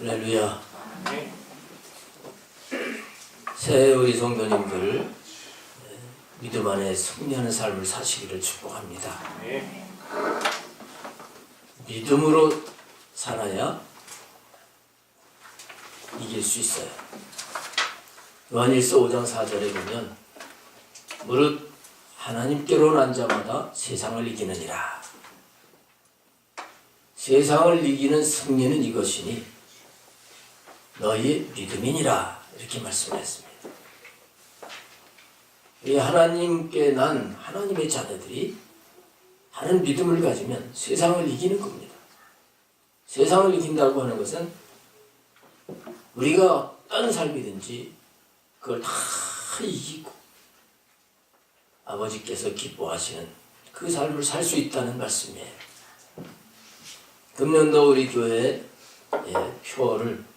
할렐루야. 새해 우리 성도님들 믿음 안에 승리하는 삶을 사시기를 축복합니다. 믿음으로 살아야 이길 수 있어요. 요한일서 5장 4절에 보면 무릇 하나님께로 난 자마다 세상을 이기느니라. 세상을 이기는 승리는 이것이니 너희의 믿음이니라. 이렇게 말씀했습니다. 이 하나님께 난 하나님의 자녀들이 하는 믿음을 가지면 세상을 이기는 겁니다. 세상을 이긴다고 하는 것은 우리가 어떤 삶이든지 그걸 다 이기고 아버지께서 기뻐하시는 그 삶을 살 수 있다는 말씀이에요. 금년도 우리 교회의 표어를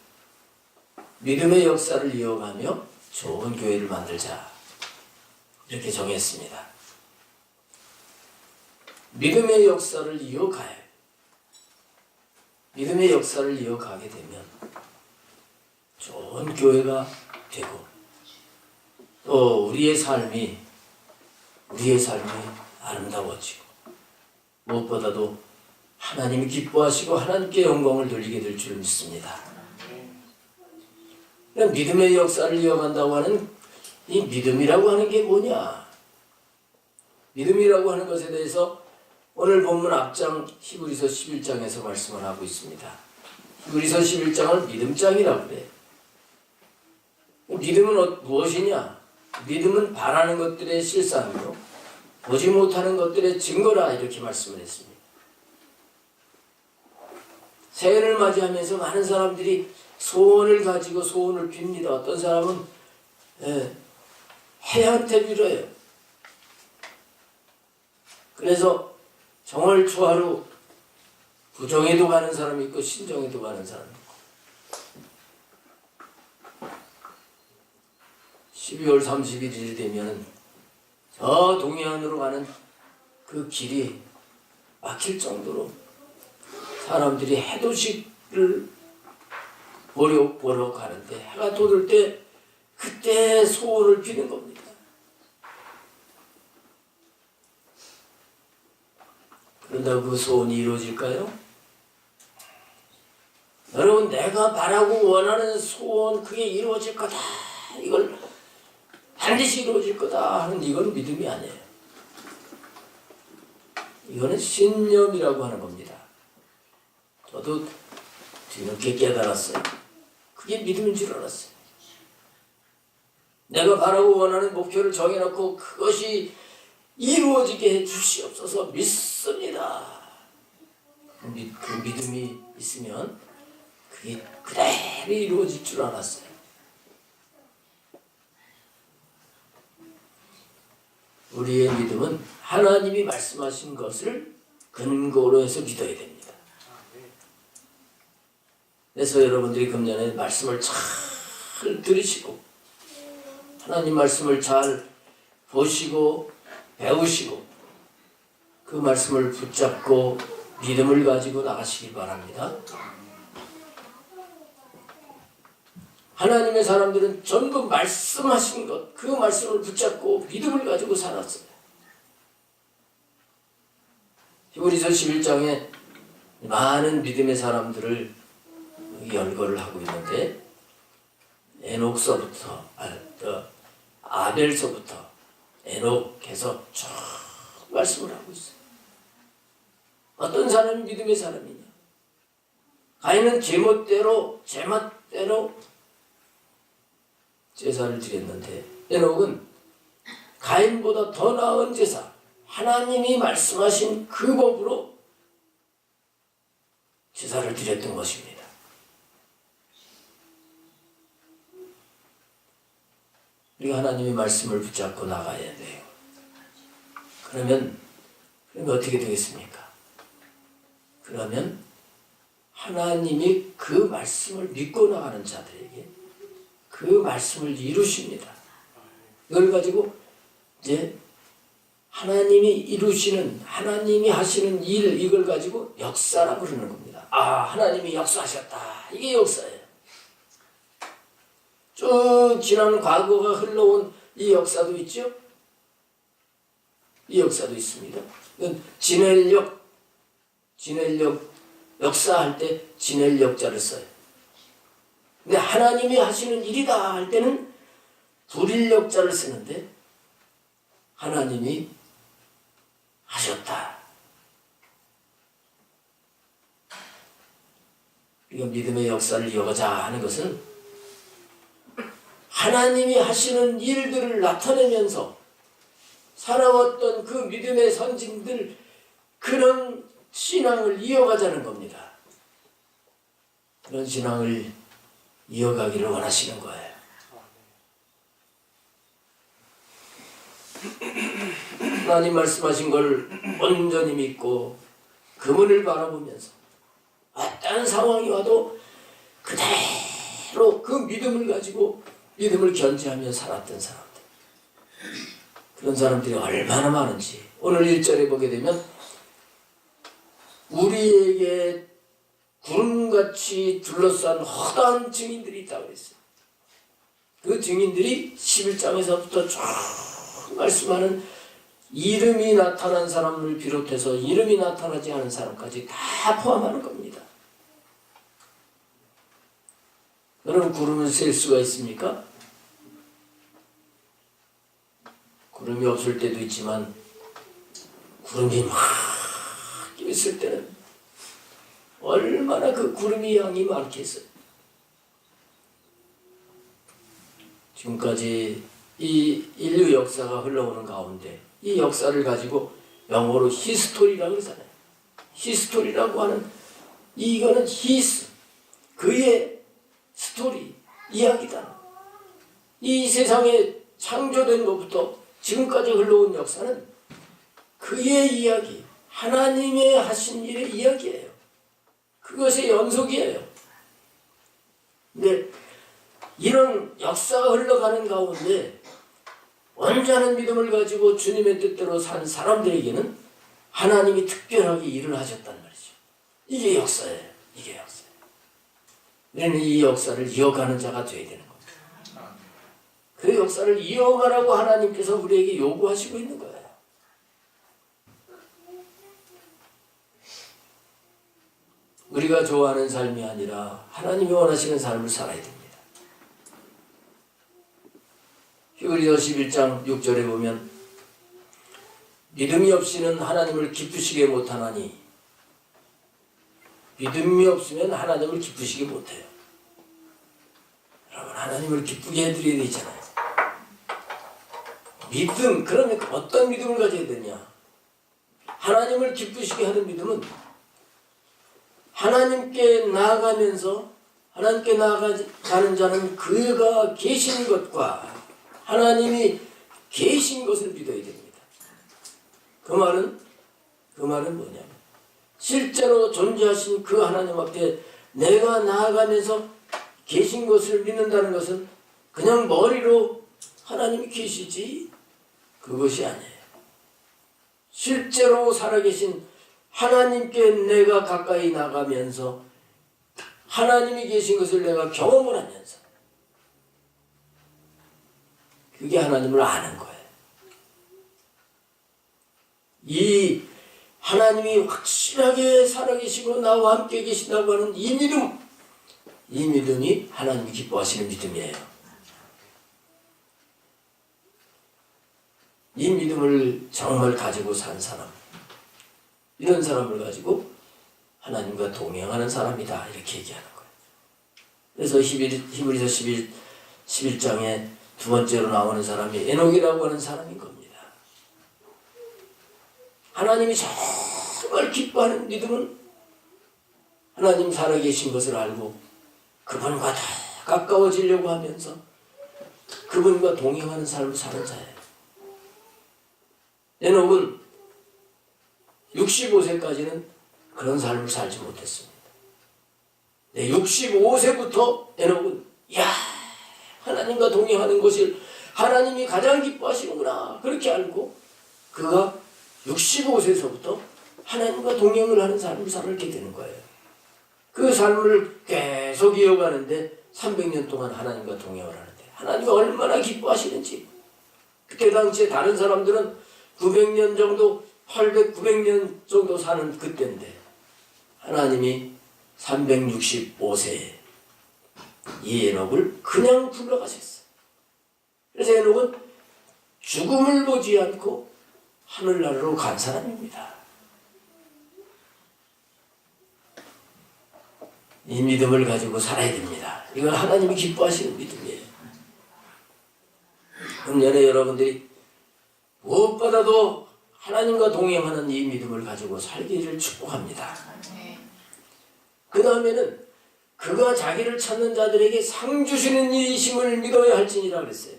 믿음의 역사를 이어가며 좋은 교회를 만들자 이렇게 정했습니다. 믿음의 역사를 이어가요. 믿음의 역사를 이어가게 되면 좋은 교회가 되고 또 우리의 삶이 아름다워지고 무엇보다도 하나님이 기뻐하시고 하나님께 영광을 돌리게 될 줄 믿습니다. 믿음의 역사를 이어간다고 하는 이 믿음이라고 하는 게 뭐냐? 믿음이라고 하는 것에 대해서 오늘 본문 앞장 히브리서 11장에서 말씀을 하고 있습니다. 히브리서 11장을 믿음장이라고 그래요. 믿음은 무엇이냐? 믿음은 바라는 것들의 실상이요 보지 못하는 것들의 증거라 이렇게 말씀을 했습니다. 새해를 맞이하면서 많은 사람들이 소원을 가지고 소원을 빕니다. 어떤 사람은 해한테 빌어요. 그래서 정월초하루 부정에도 가는 사람이 있고 신정에도 가는 사람이 있고 12월 31일이 되면 저 동해안으로 가는 그 길이 막힐 정도로 사람들이 해돋이를 보러 가는데 해가 돋을 때 그때 소원을 비는 겁니다. 그런다고 그 소원이 이루어질까요? 여러분, 내가 바라고 원하는 소원 그게 이루어질 거다. 이걸 반드시 이루어질 거다 하는 이건 믿음이 아니에요. 이거는 신념이라고 하는 겁니다. 저도 뒤늦게 깨달았어요. 그게 믿음인 줄 알았어요. 내가 바라고 원하는 목표를 정해놓고 그것이 이루어지게 해주시옵소서 믿습니다. 그 믿음이 있으면 그게 그대로 이루어질 줄 알았어요. 우리의 믿음은 하나님이 말씀하신 것을 근거로 해서 믿어야 됩니다. 그래서 여러분들이 금년에 말씀을 잘 들으시고 하나님 말씀을 잘 보시고 배우시고 그 말씀을 붙잡고 믿음을 가지고 나가시기 바랍니다. 하나님의 사람들은 전부 말씀하신 것, 그 말씀을 붙잡고 믿음을 가지고 살았어요. 히브리서 11장에 많은 믿음의 사람들을 열거를 하고 있는데 에녹서부터 아벨서부터 에녹에서 쭉 말씀을 하고 있어요. 어떤 사람이 믿음의 사람이냐? 가인은 제멋대로 제사를 드렸는데 에녹은 가인보다 더 나은 제사, 하나님이 말씀하신 그 법으로 제사를 드렸던 것입니다. 우리가 하나님의 말씀을 붙잡고 나가야 돼요. 그러면 어떻게 되겠습니까? 그러면 하나님이 그 말씀을 믿고 나가는 자들에게 그 말씀을 이루십니다. 이걸 가지고 이제 하나님이 이루시는, 하나님이 하시는 일, 이걸 가지고 역사라고 부르는 겁니다. 아, 하나님이 역사하셨다. 이게 역사예요. 쭉 지난 과거가 흘러온 이 역사도 있죠. 이 역사도 있습니다. 진헬력 역사할 때 진헬력자를 써요. 근데 하나님이 하시는 일이다 할 때는 불인력자를 쓰는데 하나님이 하셨다. 우리가 믿음의 역사를 이어가자 하는 것은 하나님이 하시는 일들을 나타내면서 살아왔던 그 믿음의 선진들 그런 신앙을 이어가자는 겁니다. 그런 신앙을 이어가기를 원하시는 거예요. 하나님 말씀하신 걸 온전히 믿고 그분을 바라보면서 어떤 상황이 와도 그대로 그 믿음을 가지고 믿음을 견지하며 살았던 사람들, 그런 사람들이 얼마나 많은지 오늘 1절에 보게 되면 우리에게 구름같이 둘러싼 허다한 증인들이 있다고 했어요. 그 증인들이 11장에서부터 쭉 말씀하는 이름이 나타난 사람을 비롯해서 이름이 나타나지 않은 사람까지 다 포함하는 겁니다. 여러분, 구름을 셀 수가 있습니까? 구름이 없을 때도 있지만 구름이 막 있을 때는 얼마나 그 구름이 양이 많겠어요. 지금까지 이 인류 역사가 흘러오는 가운데 이 역사를 가지고 영어로 히스토리라고 그러잖아요. 히스토리라고 하는 이거는 히스, 그의 스토리, 이야기다. 이 세상에 창조된 것부터 지금까지 흘러온 역사는 그의 이야기, 하나님의 하신 일의 이야기예요. 그것의 연속이에요. 근데 이런 역사가 흘러가는 가운데 온전한 믿음을 가지고 주님의 뜻대로 산 사람들에게는 하나님이 특별하게 일을 하셨단 말이죠. 이게 역사예요. 이게 역사예요. 우리는 이 역사를 이어가는 자가 되어야 되는 겁니다. 그 역사를 이어가라고 하나님께서 우리에게 요구하시고 있는 거예요. 우리가 좋아하는 삶이 아니라 하나님이 원하시는 삶을 살아야 됩니다. 히브리서 11장 6절에 보면 믿음이 없이는 하나님을 기쁘시게 못하나니, 믿음이 없으면 하나님을 기쁘시게 못해요. 여러분, 하나님을 기쁘게 해드려야 되잖아요. 믿음, 그러면 어떤 믿음을 가져야 되냐? 하나님을 기쁘시게 하는 믿음은 하나님께 나아가면서, 하나님께 나아가는 자는 그가 계신 것과 하나님이 계신 것을 믿어야 됩니다. 그 말은 뭐냐면 실제로 존재하신 그 하나님 앞에 내가 나아가면서 계신 것을 믿는다는 것은 그냥 머리로 하나님이 계시지 그것이 아니에요. 실제로 살아계신 하나님께 내가 가까이 나가면서 하나님이 계신 것을 내가 경험을 하면서 그게 하나님을 아는 거예요. 이 하나님이 확실하게 살아계시고 나와 함께 계신다고 하는 이 믿음이 하나님이 기뻐하시는 믿음이에요. 이 믿음을 정말 가지고 산 사람, 이런 사람을 가지고 하나님과 동행하는 사람이다, 이렇게 얘기하는 거예요. 그래서 히브리서 11장에 두 번째로 나오는 사람이 에녹이라고 하는 사람인 겁니다. 하나님이 정말 기뻐하는 믿음은 하나님 살아계신 것을 알고 그분과 더 가까워지려고 하면서 그분과 동행하는 삶을 사는 자예요. 에녹은 65세까지는 그런 삶을 살지 못했습니다. 65세부터 에녹은 하나님과 동행하는 것을 하나님이 가장 기뻐하시는구나, 그렇게 알고 그가 65세서부터 하나님과 동행을 하는 삶을 살게 되는 거예요. 그 삶을 계속 이어가는데 300년 동안 하나님과 동행을 하는 하나님이 얼마나 기뻐하시는지. 그때 당시에 다른 사람들은 900년 정도, 900년 정도 사는 그때인데 하나님이 365세에 이 에녹을 그냥 불러가셨어요. 그래서 에녹은 죽음을 보지 않고 하늘나라로 간 사람입니다. 이 믿음을 가지고 살아야 됩니다. 이건 하나님이 기뻐하시는 믿음이에요. 금년에 여러분들이 무엇보다도 하나님과 동행하는 이 믿음을 가지고 살기를 축복합니다. 그 다음에는 그가 자기를 찾는 자들에게 상 주시는 이심을 믿어야 할지니라 그랬어요.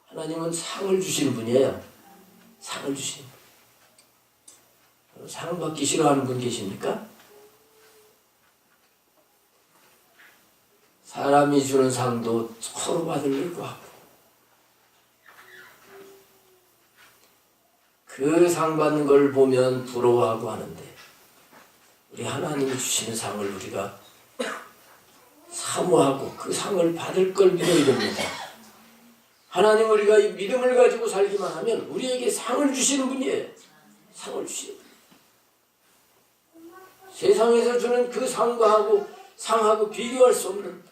하나님은 상을 주시는 분이에요. 상을 주시는 분. 상 받기 싫어하는 분 계십니까? 사람이 주는 상도 서로 받으려고 하고 그 상 받는 걸 보면 부러워하고 하는데 우리 하나님이 주시는 상을 우리가 사모하고 그 상을 받을 걸 믿어야 됩니다. 하나님 우리가 이 믿음을 가지고 살기만 하면 우리에게 상을 주시는 분이에요. 상을 주시는 분. 세상에서 주는 그 상하고 비교할 수 없는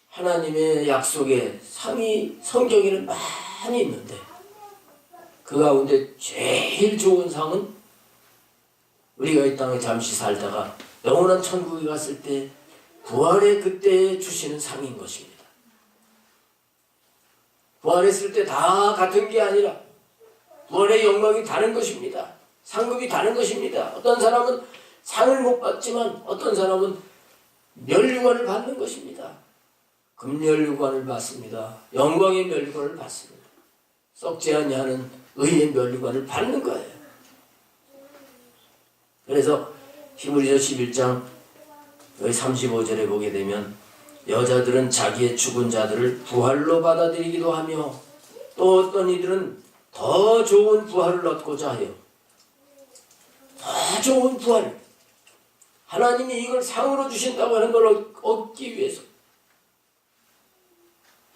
하나님의 약속의 상이 성경에는 많이 있는데 그 가운데 제일 좋은 상은 우리가 이 땅에 잠시 살다가 영원한 천국에 갔을 때 부활의 그때 주시는 상인 것입니다. 부활했을 때 다 같은 게 아니라 부활의 영광이 다른 것입니다. 상급이 다른 것입니다. 어떤 사람은 상을 못 받지만 어떤 사람은 멸류관을 받는 것입니다. 금멸류관을 받습니다. 영광의 멸류관을 받습니다. 썩지 아니하는 의의 멸류관을 받는 거예요. 그래서 히브리서 11장 여기 35절에 보게 되면 여자들은 자기의 죽은 자들을 부활로 받아들이기도 하며 또 어떤 이들은 더 좋은 부활을 얻고자 해요. 더 좋은 부활. 하나님이 이걸 상으로 주신다고 하는 걸 얻기 위해서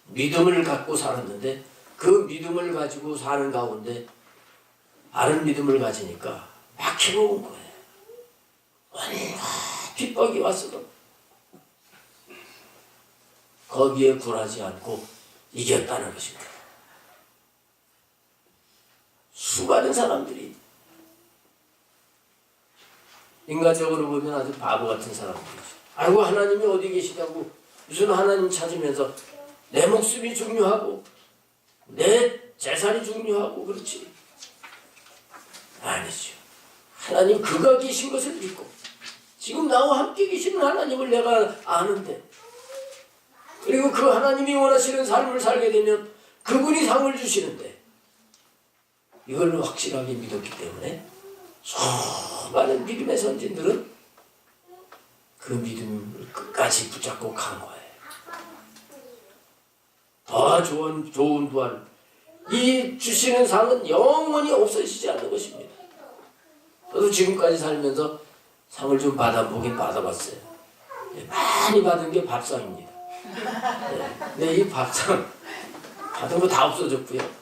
믿음을 갖고 살았는데 그 믿음을 가지고 사는 가운데 다른 믿음을 가지니까 막히고 온 거예요. 온갖 핍박이 왔어도 거기에 굴하지 않고 이겼다는 것입니다. 수많은 사람들이 인간적으로 보면 아주 바보 같은 사람들이죠. 아이고 하나님이 어디 계시다고 무슨 하나님 찾으면서 내 목숨이 중요하고 내 재산이 중요하고 그렇지. 아니죠. 하나님 그가 계신 것을 믿고 지금 나와 함께 계시는 하나님을 내가 아는데 그리고 그 하나님이 원하시는 삶을 살게 되면 그분이 상을 주시는데 이걸 확실하게 믿었기 때문에 수많은 믿음의 선진들은 그 믿음을 끝까지 붙잡고 간 거예요. 더 좋은 부활. 이 주시는 상은 영원히 없어지지 않는 것입니다. 저도 지금까지 살면서 상을 좀 받아보긴 받아봤어요. 많이 받은 게 밥상입니다. 네, 이 밥상 받은 거 다 없어졌고요.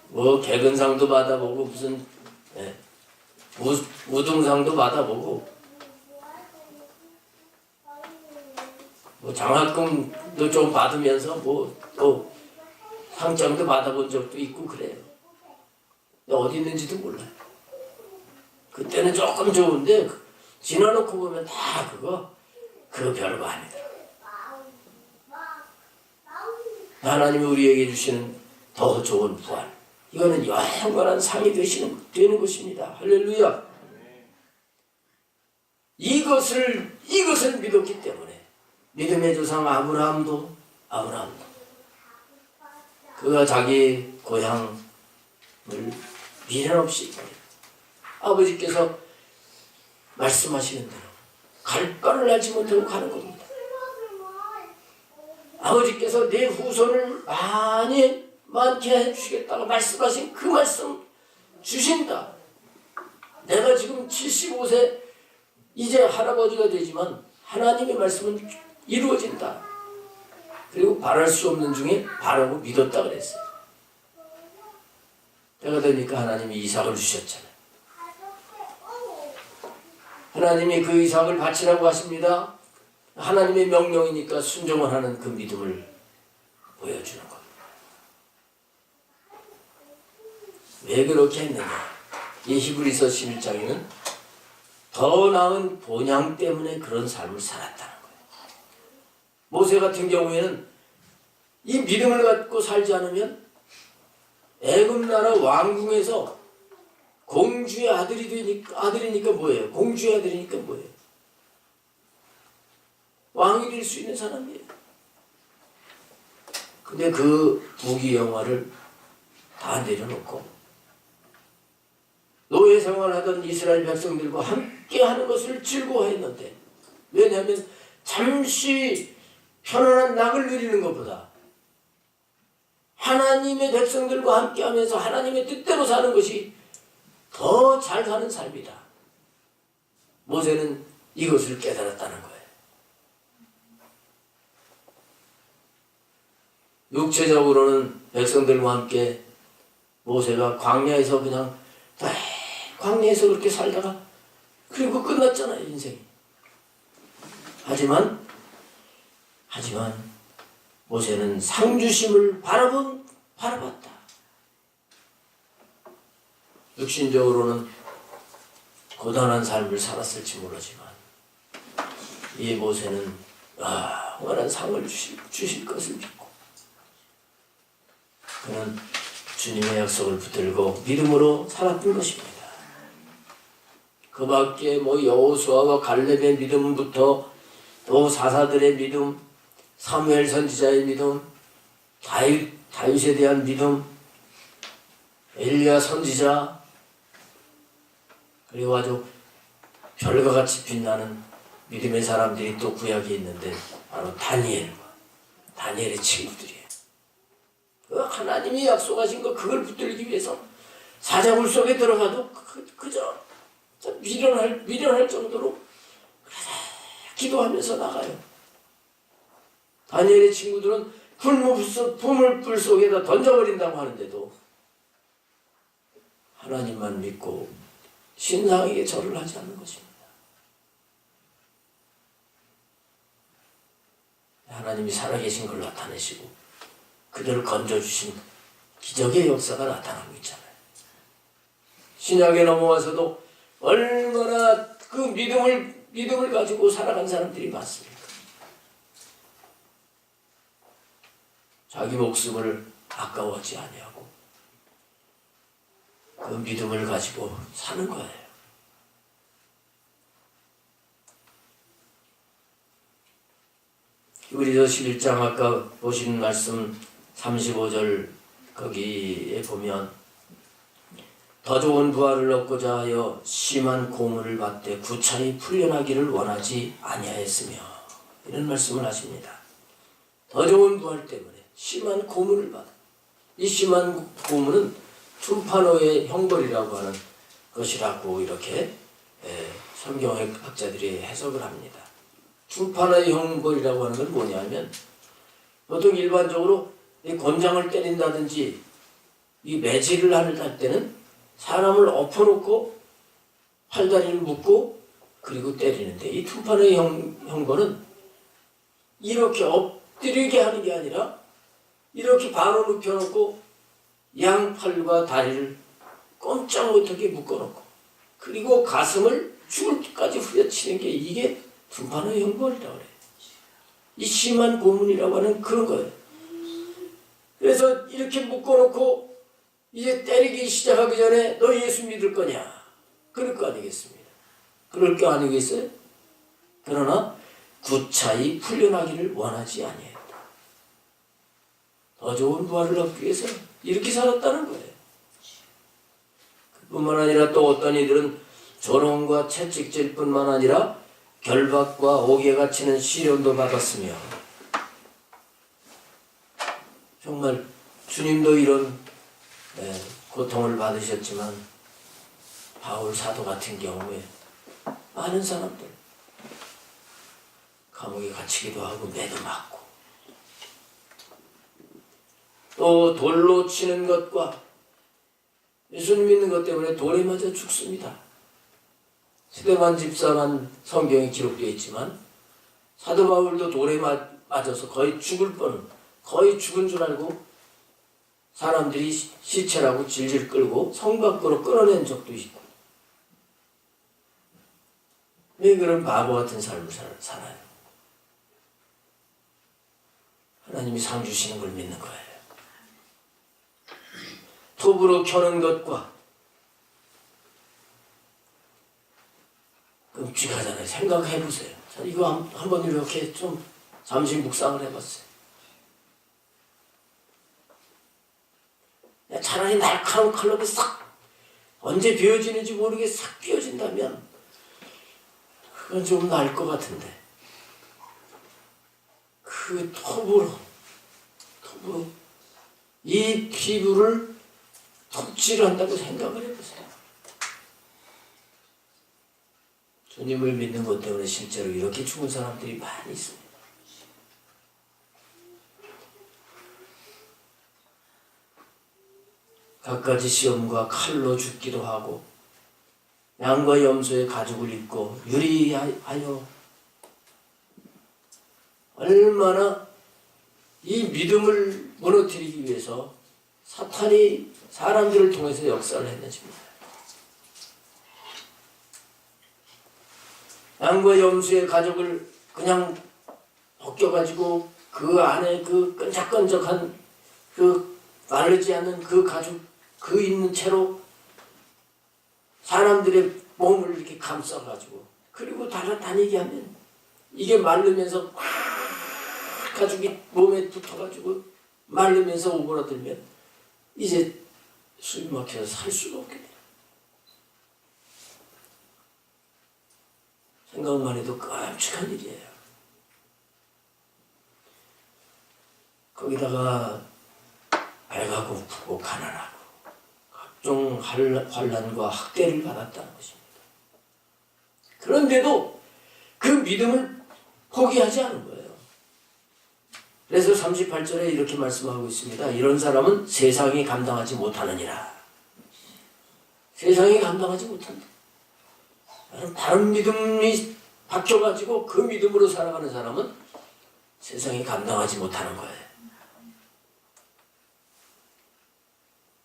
뭐 개근상도 받아보고 무슨 우등상도 받아보고 뭐 장학금도 좀 받으면서 뭐 또 상장도 받아본 적도 있고 그래요. 근데 어디 있는지도 몰라요. 그때는 조금 좋은데 지나놓고 보면 다 그거 별거 아니더라고요. 하나님이 우리에게 주시는 더 좋은 부활. 이거는 영원한 상이 되는 것입니다. 할렐루야. 이것을 믿었기 때문에 믿음의 조상 아브라함도 그가 자기 고향을 미련 없이 아버지께서 말씀하시는 대로 갈 바를 알지 못하고 가는 겁니다. 아버지께서 내 후손을 많게 해주시겠다고 말씀하신 그 말씀 주신다. 내가 지금 75세 이제 할아버지가 되지만 하나님의 말씀은 이루어진다. 그리고 바랄 수 없는 중에 바라고 믿었다 그랬어요. 때가 되니까 하나님이 이삭을 주셨잖아요. 하나님이 그 이삭을 바치라고 하십니다. 하나님의 명령이니까 순종을 하는 그 믿음을 보여주는 겁니다. 왜 그렇게 했느냐? 이 히브리서 11장에는 더 나은 본향 때문에 그런 삶을 살았다는 거예요. 모세 같은 경우에는 이 믿음을 갖고 살지 않으면 애굽 나라 왕궁에서 공주의 아들이니까 뭐예요? 공주의 아들이니까 뭐예요? 왕이 될 수 있는 사람이에요. 근데 그 부귀영화를 다 내려놓고 노예 생활하던 이스라엘 백성들과 함께 하는 것을 즐거워했는데, 왜냐하면 잠시 편안한 낙을 누리는 것보다 하나님의 백성들과 함께 하면서 하나님의 뜻대로 사는 것이 더 잘 사는 삶이다. 모세는 이것을 깨달았다는 거예요. 육체적으로는 백성들과 함께 모세가 광야에서 그냥 광야에서 그렇게 살다가 그리고 끝났잖아요, 인생이. 하지만 모세는 상주심을 바라봤다. 육신적으로는 고단한 삶을 살았을지 모르지만 이 모세는 영원한 상을 주실 것을 믿고 그는 주님의 약속을 붙들고 믿음으로 살았던 것입니다. 그 밖에 여호수아와 갈렙의 믿음부터 또 사사들의 믿음, 사무엘 선지자의 믿음, 다윗에 대한 믿음, 엘리야 선지자, 그리고 아주 별과 같이 빛나는 믿음의 사람들이 또 구약에 있는데 바로 다니엘의 친구들이에요. 하나님이 약속하신 거 그걸 붙들기 위해서 사자굴 속에 들어가도 그저 미련할 정도로 기도하면서 나가요. 다니엘의 친구들은 불 속에다 던져버린다고 하는데도 하나님만 믿고 신상에게 절을 하지 않는 것입니다. 하나님이 살아계신 걸 나타내시고 그들을 건져주신 기적의 역사가 나타나고 있잖아요. 신약에 넘어와서도 얼마나 그 믿음을 가지고 살아간 사람들이 많습니까? 자기 목숨을 아까워하지 아니하고 그 믿음을 가지고 사는 거예요. 히브리서 11장 아까 보신 말씀 35절 거기에 보면 더 좋은 부활을 얻고자 하여 심한 고문을 받되 구차히 풀려나기를 원하지 아니하였으며 이런 말씀을 하십니다. 더 좋은 부활 때문에 심한 고문을 받아. 이 심한 고문은 툼파노의 형벌이라고 하는 것이라고 이렇게 성경학자들이 해석을 합니다. 툼파노의 형벌이라고 하는 건 뭐냐면 보통 일반적으로 이 곤장을 때린다든지 이 매질을 할 때는 사람을 엎어놓고 팔다리를 묶고 그리고 때리는데 이 툼파노의 형벌은 이렇게 엎드리게 하는 게 아니라 이렇게 바로 눕혀놓고 양팔과 다리를 꼼짝 못하게 묶어놓고 그리고 가슴을 죽을 때까지 후려치는 게 이게 tum파노의 형벌이라고 그래요. 이 심한 고문이라고 하는 그런 거예요. 그래서 이렇게 묶어놓고 이제 때리기 시작하기 전에 너 예수 믿을 거냐? 그럴 거 아니겠습니까? 그럴 거 아니겠어요? 그러나 구차히 풀려나기를 원하지 아니했다. 더 좋은 부활을 얻기 위해서 이렇게 살았다는 거예요. 그뿐만 아니라 또 어떤 이들은 조롱과 채찍질 뿐만 아니라 결박과 옥에 갇히는 시련도 받았으며 정말 주님도 이런 고통을 받으셨지만 바울 사도 같은 경우에 많은 사람들 감옥에 갇히기도 하고 매도 맞고, 또 돌로 치는 것과 예수님 믿는 것 때문에 돌에 맞아 죽습니다. 스데반 집사만 성경에 기록되어 있지만 사도 바울도 돌에 맞아서 거의 죽은 줄 알고 사람들이 시체라고 질질 끌고 성 밖으로 끌어낸 적도 있고. 왜 그런 바보 같은 삶을 살아요? 하나님이 상 주시는 걸 믿는 거예요. 톱으로 켜는 것과 끔찍하잖아요. 생각해보세요. 이거 한번 이렇게 좀 잠시 묵상을 해봤어요. 차라리 날카로운 칼로 싹 언제 베어지는지 모르게 싹 베어진다면 그건 좀 나을 것 같은데, 그 톱으로 이 피부를 톱질한다고 생각을 해보세요. 주님을 믿는 것 때문에 실제로 이렇게 죽은 사람들이 많이 있습니다. 갖가지 시험과 칼로 죽기도 하고, 양과 염소의 가죽을 입고 유리하여 얼마나 이 믿음을 무너뜨리기 위해서 사탄이 사람들을 통해서 역사를 했는지입니다. 양과 염소의 가죽을 그냥 벗겨가지고 그 안에 그 끈적끈적한 그 마르지 않는 그 가죽 그 있는 채로 사람들의 몸을 이렇게 감싸가지고, 그리고 다니게 하면 이게 마르면서 막 가죽이 몸에 붙어가지고 마르면서 오그라들면 이제 숨이 막혀서 살 수가 없게 돼요. 생각만 해도 끔찍한 일이에요. 거기다가 배가 고프고 가난하고 각종 환난과 학대를 받았다는 것입니다. 그런데도 그 믿음을 포기하지 않은 거예요. 그래서 38절에 이렇게 말씀하고 있습니다. 이런 사람은 세상이 감당하지 못하느니라. 세상이 감당하지 못한다. 다른 믿음이 박혀가지고 그 믿음으로 살아가는 사람은 세상이 감당하지 못하는 거예요.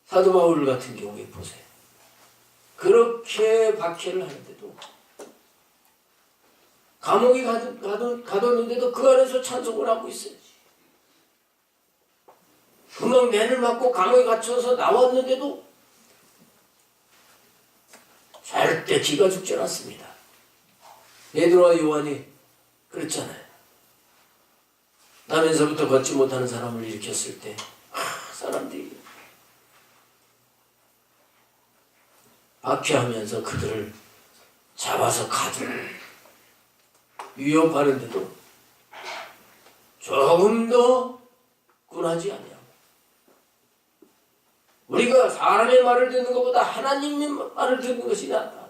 사도 바울 같은 경우에 보세요. 그렇게 박해를 하는데도, 감옥에 가뒀는데도 그 안에서 찬송을 하고 있어요. 금방 매를 맞고 감옥에 갇혀서 나왔는데도 절대 기가 죽지 않았습니다. 베드로와 요한이 그렇잖아요. 나면서부터 걷지 못하는 사람을 일으켰을 때 사람들이 박해하면서 그들을 잡아서 가두고 위협하는데도 조금 더 굴하지 아니하고, 우리가 사람의 말을 듣는 것보다 하나님의 말을 듣는 것이 낫다.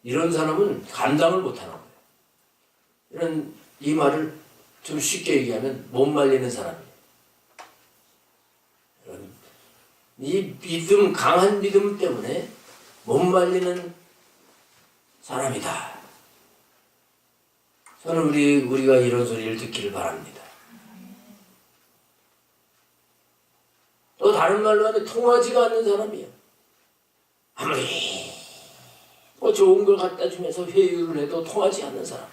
이런 사람은 감당을 못하는 거예요. 이 말을 좀 쉽게 얘기하면 못 말리는 사람이에요. 이 믿음, 강한 믿음 때문에 못 말리는 사람이다. 저는 우리가 이런 소리를 듣기를 바랍니다. 또 다른 말로 하면 통하지가 않는 사람이에요. 아무리 좋은 걸 갖다 주면서 회유를 해도 통하지 않는 사람.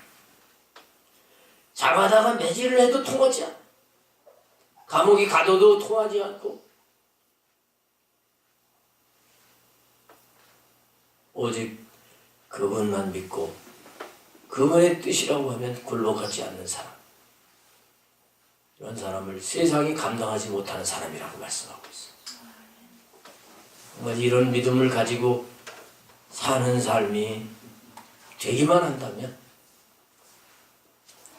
잡아다가 매질을 해도 통하지 않아. 감옥에 가둬도 통하지 않고, 오직 그분만 믿고 그분의 뜻이라고 하면 굴복하지 않는 사람, 이런 사람을 세상이 감당하지 못하는 사람이라고 말씀하고 있어요. 정말 이런 믿음을 가지고 사는 삶이 되기만 한다면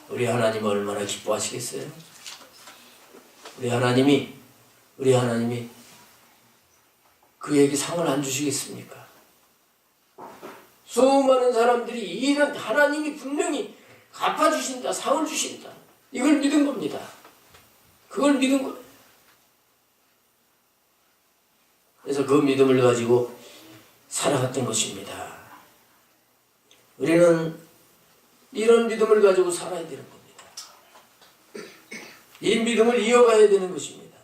우리 하나님 얼마나 기뻐하시겠어요? 우리 하나님이 그에게 상을 안 주시겠습니까? 수많은 사람들이 이런 하나님이 분명히 갚아주신다, 상을 주신다, 이걸 믿은 겁니다. 그걸 믿은 거예요. 그래서 그 믿음을 가지고 살아갔던 것입니다. 우리는 이런 믿음을 가지고 살아야 되는 겁니다. 이 믿음을 이어가야 되는 것입니다.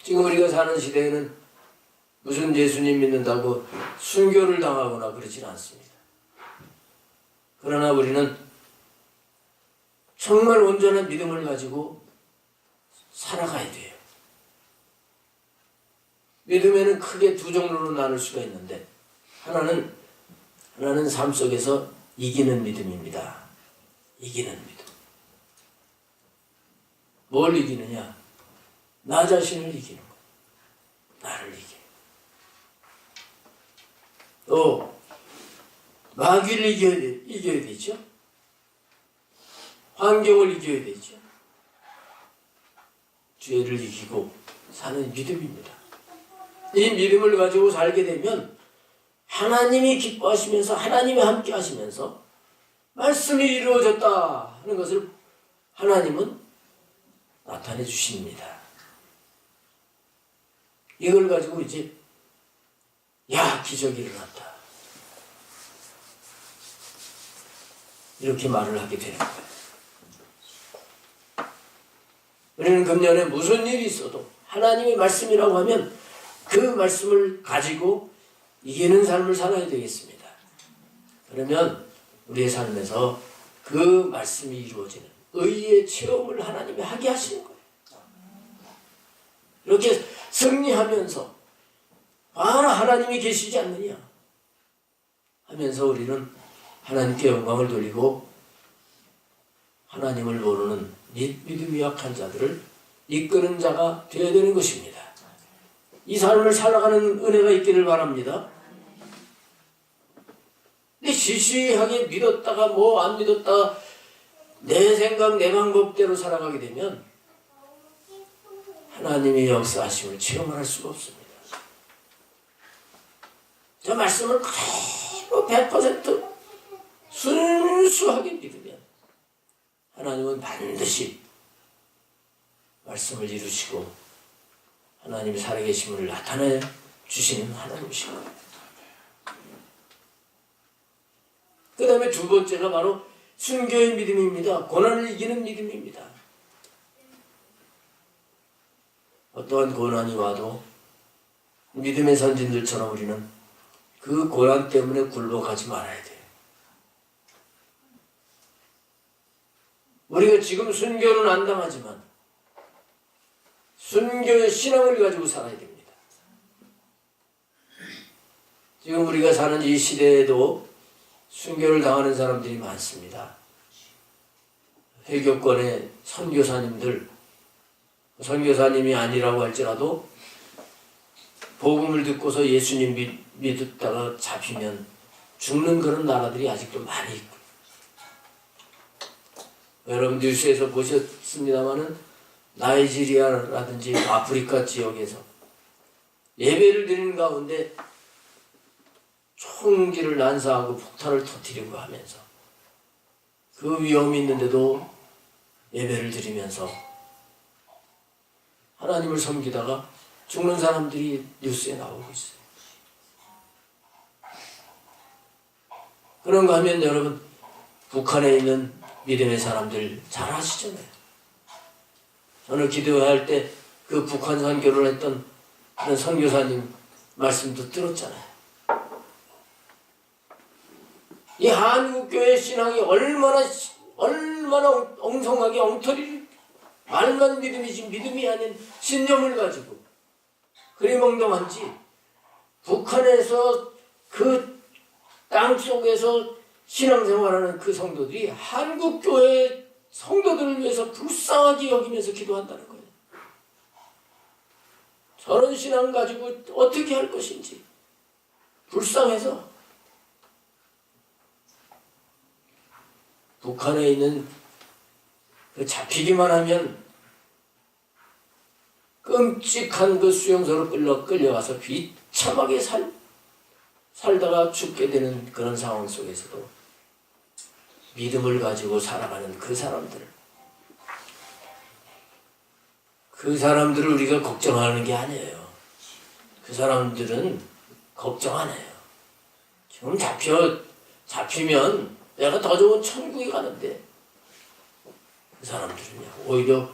지금 우리가 사는 시대에는 무슨 예수님 믿는다고 순교를 당하거나 그러지는 않습니다. 그러나 우리는 정말 온전한 믿음을 가지고 살아가야 돼요. 믿음에는 크게 두 종류로 나눌 수가 있는데, 하나는 삶 속에서 이기는 믿음입니다. 이기는 믿음. 뭘 이기느냐? 나 자신을 이기는 거. 나를 이기는 거. 또 마귀를 이겨야 되죠. 환경을 이겨야 되죠. 죄를 이기고 사는 믿음입니다. 이 믿음을 가지고 살게 되면 하나님이 기뻐하시면서 하나님이 함께 하시면서 말씀이 이루어졌다 하는 것을 하나님은 나타내 주십니다. 이걸 가지고 이제 야, 기적이 일어났다, 이렇게 말을 하게 되는 거예요. 우리는 금년에 무슨 일이 있어도 하나님의 말씀이라고 하면 그 말씀을 가지고 이기는 삶을 살아야 되겠습니다. 그러면 우리의 삶에서 그 말씀이 이루어지는 의의 체험을 하나님이 하게 하시는 거예요. 이렇게 승리하면서 하나님이 계시지 않느냐 하면서 우리는 하나님께 영광을 돌리고 하나님을 모르는 믿음이 약한 자들을 이끄는 자가 되어야 되는 것입니다. 이 삶을 살아가는 은혜가 있기를 바랍니다. 근데 시시하게 믿었다가 뭐 안 믿었다가 내 생각 내 방법대로 살아가게 되면 하나님의 역사하심을 체험할 수가 없습니다. 저 말씀을 그대로 100% 순수하게 믿으면 하나님은 반드시 말씀을 이루시고 하나님의 살아계심을 나타내 주시는 하나님이신 거예요. 그 다음에 두 번째가 바로 순교의 믿음입니다. 고난을 이기는 믿음입니다. 어떠한 고난이 와도 믿음의 선진들처럼 우리는 그 고난 때문에 굴복하지 말아야 돼요. 우리가 지금 순교는 안 당하지만 순교의 신앙을 가지고 살아야 됩니다. 지금 우리가 사는 이 시대에도 순교를 당하는 사람들이 많습니다. 회교권의 선교사님들, 선교사님이 아니라고 할지라도 복음을 듣고서 예수님 믿었다가 잡히면 죽는 그런 나라들이 아직도 많이 있고, 여러분 뉴스에서 보셨습니다마는 나이지리아라든지 아프리카 지역에서 예배를 드리는 가운데 총기를 난사하고 폭탄을 터뜨리고 하면서 그 위험이 있는데도 예배를 드리면서 하나님을 섬기다가 죽는 사람들이 뉴스에 나오고 있어요. 그런가 하면 여러분 북한에 있는 믿음의 사람들 잘 아시잖아요. 저는 기도할 때 그 북한 선교를 했던 그런 선교사님 말씀도 들었잖아요. 이 한국교회 신앙이 얼마나 엉성하게 엉터리 말만 믿음이지 믿음이 아닌 신념을 가지고 그리 멍덩한지 북한에서 그 땅속에서 신앙생활하는 그 성도들이 한국교회 성도들을 위해서 불쌍하게 여기면서 기도한다는 거예요. 저런 신앙 가지고 어떻게 할 것인지 불쌍해서 북한에 있는 그 잡히기만 하면 끔찍한 그 수용소로 끌려가서 비참하게 살다가 죽게 되는 그런 상황 속에서도 믿음을 가지고 살아가는 그 사람들을 우리가 걱정하는 게 아니에요. 그 사람들은 걱정 안 해요. 지금 잡히면 내가 더 좋은 천국에 가는데, 그 사람들은요 오히려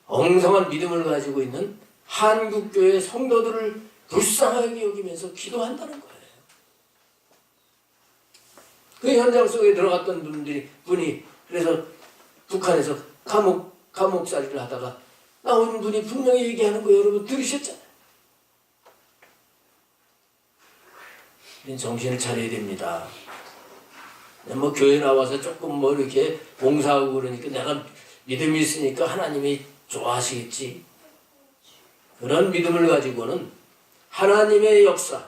엉성한 믿음을 가지고 있는 한국교회 성도들을 불쌍하게 여기면서 기도한다는 거예요. 그 현장 속에 들어갔던 분이 그래서 북한에서 감옥살이를 하다가 나온 분이 분명히 얘기하는 거 여러분 들으셨잖아요. 우린 정신을 차려야 됩니다. 뭐 교회 나와서 조금 뭐 이렇게 봉사하고 그러니까 내가 믿음이 있으니까 하나님이 좋아하시겠지. 그런 믿음을 가지고는 하나님의 역사,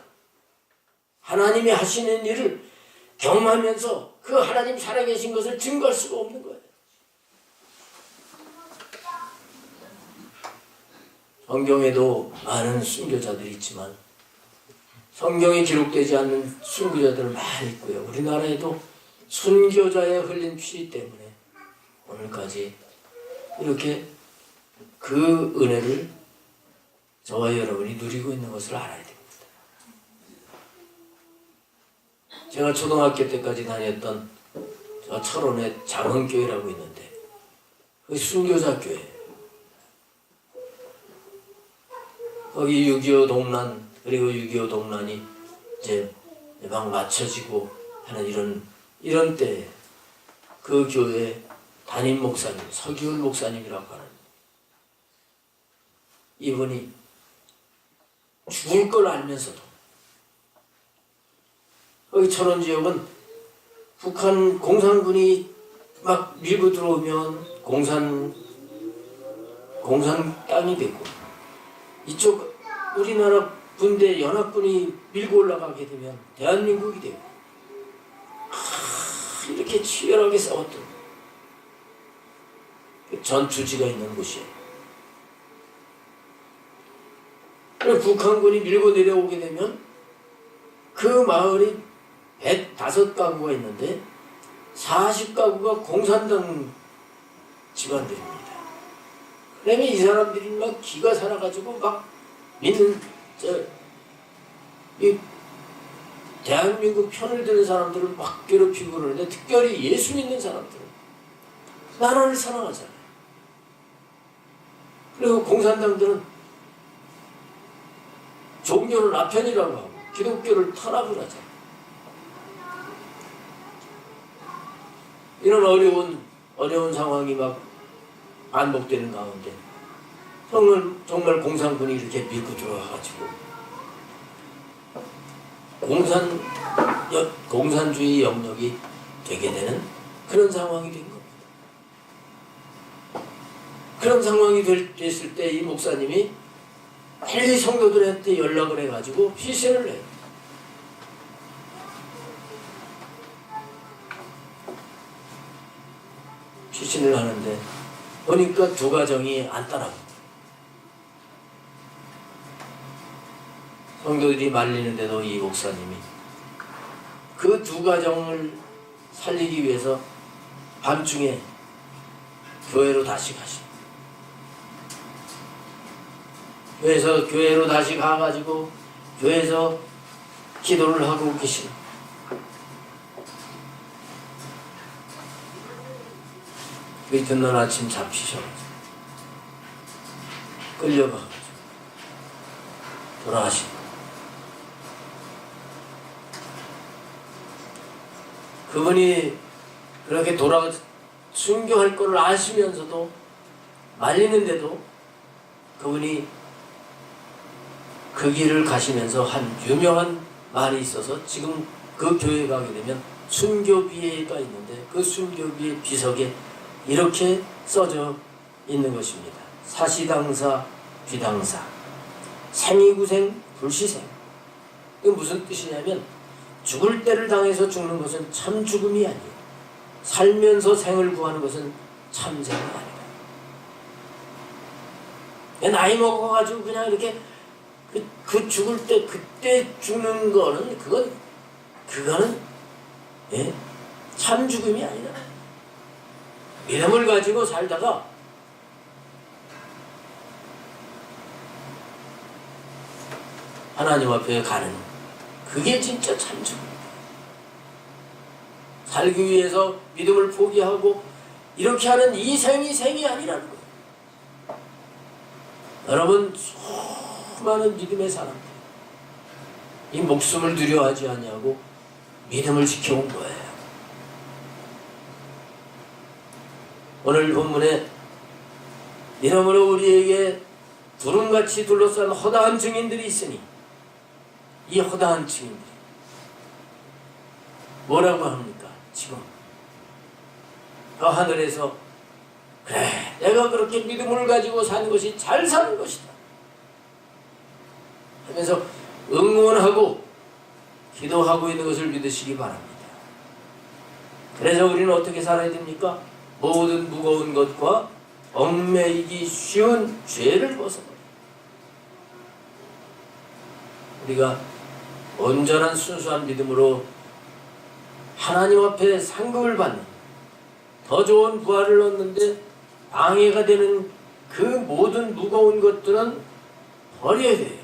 하나님이 하시는 일을 경험하면서 그 하나님 살아계신 것을 증거할 수가 없는 거예요. 성경에도 많은 순교자들이 있지만 성경에 기록되지 않는 순교자들 많이 있고요. 우리나라에도 순교자의 흘린 피 때문에 오늘까지 이렇게 그 은혜를 저와 여러분이 누리고 있는 것을 알아야 됩니다. 제가 초등학교 때까지 다녔던 저 철원의 장흥교회라고 있는데 그 순교자 교회, 거기 6.25 동란, 그리고 6.25 동란이 이제 막 맞춰지고 하는 이런 때에 그 교회 담임 목사님, 서기훈 목사님이라고 하는 이분이 죽을 걸 알면서도, 거기 철원 지역은 북한 공산군이 막 밀고 들어오면 공산 땅이 되고, 이쪽 우리나라 군대 연합군이 밀고 올라가게 되면 대한민국이 되고, 이렇게 치열하게 싸웠던 전투지가 있는 곳이에요. 그리고 북한군이 밀고 내려오게 되면 그 마을이 105가구가 있는데 40가구가 공산당 집안들입니다. 그러면 이 사람들이 막 기가 살아가지고 막 믿는 이 대한민국 편을 드는 사람들을 막 괴롭히고 그러는데, 특별히 예수 믿는 사람들은 나라를 사랑하잖아요. 그리고 공산당들은 종교를 아편이라고 하고 기독교를 탄압을 하잖아요. 이런 어려운 상황이 막 반복되는 가운데 정말 공산군이 이렇게 밀고 들어와가지고 공산주의 영역이 되게 되는 그런 상황이 된 겁니다. 그런 상황이 됐을 때 이 목사님이 빨리 성도들한테 연락을 해가지고 피신을 해요. 피신을 하는데 보니까 두 가정이 안 따라갑니다. 성도들이 말리는데도 이 목사님이 그 두 가정을 살리기 위해서 밤중에 교회로 다시 가십니다. 교회로 다시 가가지고 교회에서 기도를 하고 계십니다. 그 이튿날 아침 잡히셔가지고 끌려가가지고 돌아가십니다. 그분이 그렇게 순교할 것을 아시면서도 말리는데도 그분이 그 길을 가시면서 한 유명한 말이 있어서 지금 그 교회에 가게 되면 순교비가 있는데 그 순교비의 비석에 이렇게 써져 있는 것입니다. 사시당사 비당사 생이구생 불시생. 이게 무슨 뜻이냐면 죽을 때를 당해서 죽는 것은 참 죽음이 아니에요. 살면서 생을 구하는 것은 참 생이 아니다. 나이 먹어가지고 그냥 이렇게 그 죽을 때 그때 죽는 거는 그거는 예? 참 죽음이 아니라 믿음을 가지고 살다가 하나님 앞에 가는 그게 진짜 참 죽음입니다. 살기 위해서 믿음을 포기하고 이렇게 하는 이 생이 생이 아니라는 거예요. 여러분, 수많은 믿음의 사람들 이 목숨을 두려워하지 않냐고 믿음을 지켜온 거예요. 오늘 본문에 이러므로 우리에게 두rum같이 둘러싼 허다한 증인들이 있으니 이 허다한 증인들이 뭐라고 합니까? 지금 그 하늘에서 그래 내가 그렇게 믿음을 가지고 사는 것이 잘 사는 것이다 하면서 응원하고 기도하고 있는 것을 믿으시기 바랍니다. 그래서 우리는 어떻게 살아야 됩니까? 모든 무거운 것과 얽매이기 쉬운 죄를 벗어버려 우리가 온전한 순수한 믿음으로 하나님 앞에 상급을 받는 더 좋은 부활을 얻는데 방해가 되는 그 모든 무거운 것들은 버려야 돼요.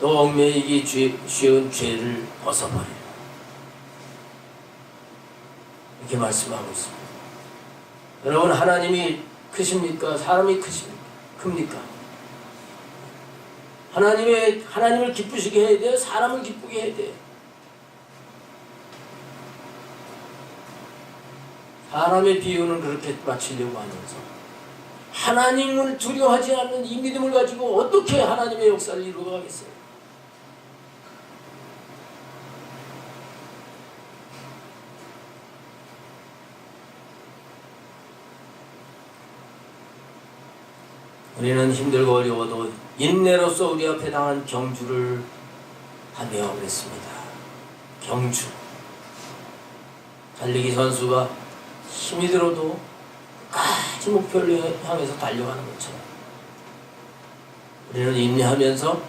또 얽매이기 쉬운 죄를 벗어버려요. 이렇게 말씀하고 있습니다. 여러분, 하나님이 크십니까? 사람이 큽니까? 하나님을 기쁘시게 해야 돼요? 사람을 기쁘게 해야 돼요? 사람의 비유는 그렇게 맞추려고 하면서 하나님을 두려워하지 않는 이 믿음을 가지고 어떻게 하나님의 역사를 이루어가겠어요? 우리는 힘들고 어려워도 인내로서 우리 앞에 당한 경주를 하며 그랬습니다. 경주. 달리기 선수가 힘이 들어도 끝까지 목표를 향해서 달려가는 것처럼 우리는 인내하면서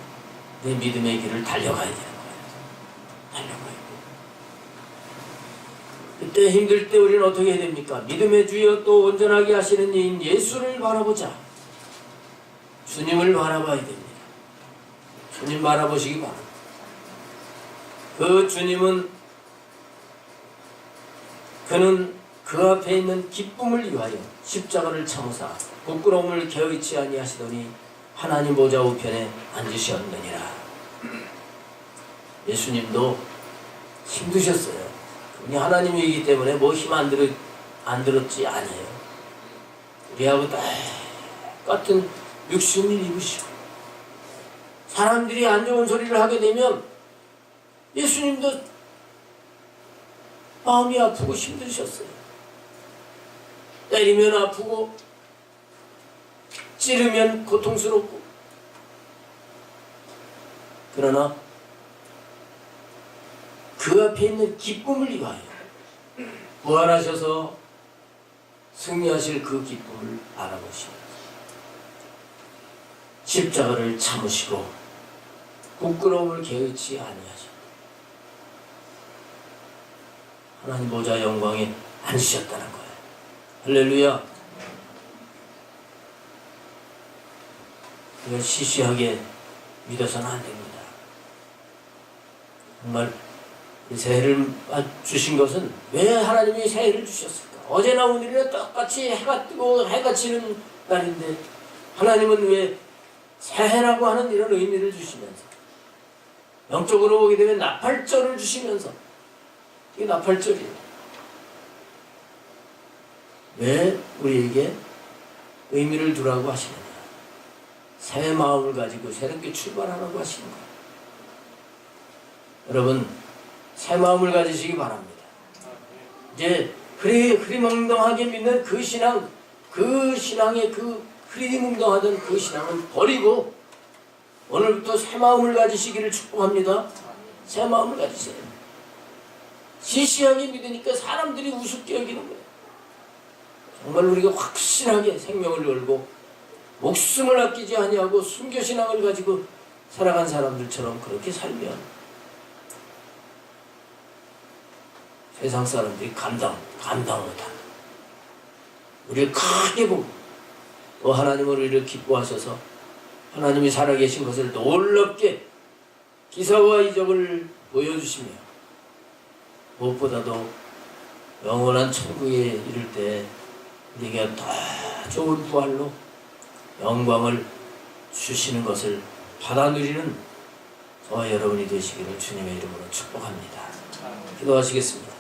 내 믿음의 길을 달려가야 되는 거예요. 달려가야 돼요. 그때 힘들 때 우리는 어떻게 해야 됩니까? 믿음의 주여 또 온전하게 하시는 이인 예수를 바라보자. 주님을 바라봐야 됩니다. 주님 바라보시기 바랍니다. 그 주님은 그는 그 앞에 있는 기쁨을 위하여 십자가를 참으사 부끄러움을 개의치 아니하시더니 하나님 보좌 우편에 앉으셨느니라. 예수님도 힘드셨어요. 그분이 하나님이기 때문에 뭐 힘 안 들었지 아니에요. 우리하고 똑같은 육신을 입으시고 사람들이 안 좋은 소리를 하게 되면 예수님도 마음이 아프고 힘드셨어요. 때리면 아프고 찌르면 고통스럽고 그러나 그 앞에 있는 기쁨을 위하여 부활하셔서 승리하실 그 기쁨을 알아보시고 십자가를 참으시고 부끄러움을 개의치 아니하시고 하나님 보좌 영광에 앉으셨다는 거예요. 할렐루야. 이걸 시시하게 믿어서는 안 됩니다. 정말 새해를 주신 것은 왜 하나님이 새해를 주셨을까? 어제나 오늘이나 똑같이 해가 뜨고 해가 지는 날인데 하나님은 왜 새해라고 하는 이런 의미를 주시면서 영적으로 보게 되면 나팔절을 주시면서 이게 나팔절이에요. 왜 우리에게 의미를 두라고 하시느냐? 새 마음을 가지고 새롭게 출발하라고 하시는 거예요. 여러분, 새 마음을 가지시기 바랍니다. 이제 흐리멍덩하게 믿는 그 신앙, 그 신앙의 그 흐리멍덩하던 그 신앙을 버리고 오늘부터 새 마음을 가지시기를 축복합니다. 새 마음을 가지세요. 시시하게 믿으니까 사람들이 우습게 여기는 거예요. 정말 우리가 확실하게 생명을 걸고 목숨을 아끼지 아니하고 순교신앙을 가지고 살아간 사람들처럼 그렇게 살면 세상 사람들이 감당 못한다. 우리를 크게 보고 또 하나님을 우리를 기뻐하셔서 하나님이 살아계신 것을 놀랍게 기사와 이적을 보여주시며 무엇보다도 영원한 천국에 이를 때 우리에게 더 좋은 부활로 영광을 주시는 것을 받아 누리는 저와 여러분이 되시기를 주님의 이름으로 축복합니다. 기도하시겠습니다.